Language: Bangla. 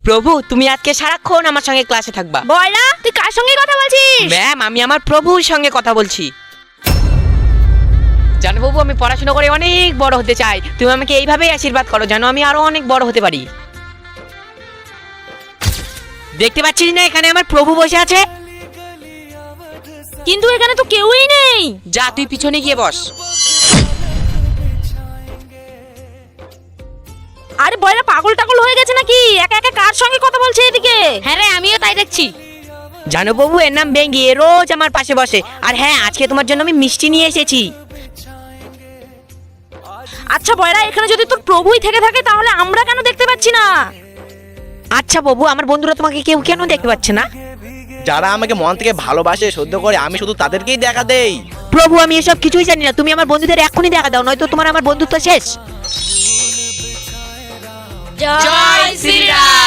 প্রভু তুমি আজকে সারাক্ষণ আমার সঙ্গে ক্লাসে থাকবা। বয়রা, তুই কার সঙ্গে কথা বলছিস? ম্যাম, আমি আমার প্রভুর সঙ্গে কথা বলছি। জানো বাবু, আমি পড়াশোনা করে অনেক বড় হতে চাই। তুমি আমাকে এইভাবেই আশীর্বাদ করো যেন আমি আরো অনেক বড় হতে পারি। দেখতে পাচ্ছিস না এখানে আমার প্রভু বসে আছে? কিন্তু এখানে তো কেউই নেই। যা, তুই পিছনে গিয়ে বস। আরে বয়রা পাগল টাগল হয়ে গেছে নাকি? একা একা কার সঙ্গে কথা বলছে এদিকে? হ্যাঁ রে, আমিও তাই দেখছি। জানো বাবু, এর নাম বেঙ্গি, এ রোজ আমার পাশে বসে। আর হ্যাঁ, আজকে তোমার জন্য আমি মিষ্টি নিয়ে এসেছি। আচ্ছা বয়রা, এখানে যদি তোর প্রভুই থেকে থাকে তাহলে আমরা কেন দেখতে পাচ্ছি না? আচ্ছা বাবু, আমার বন্ধুরা তোমাকে কেউ কেন দেখতে পাচ্ছে না? যারা আমাকে মন থেকে ভালোবাসে, সহ্য করে, আমি শুধু তাদেরকেই দেখা দেই। প্রভু, আমি এসব কিছুই জানি না। তুমি আমার বন্ধুদের এখনই দেখা দাও, নয়তো তোমার আমার বন্ধুত্ব শেষ। জয় শ্রীরাম।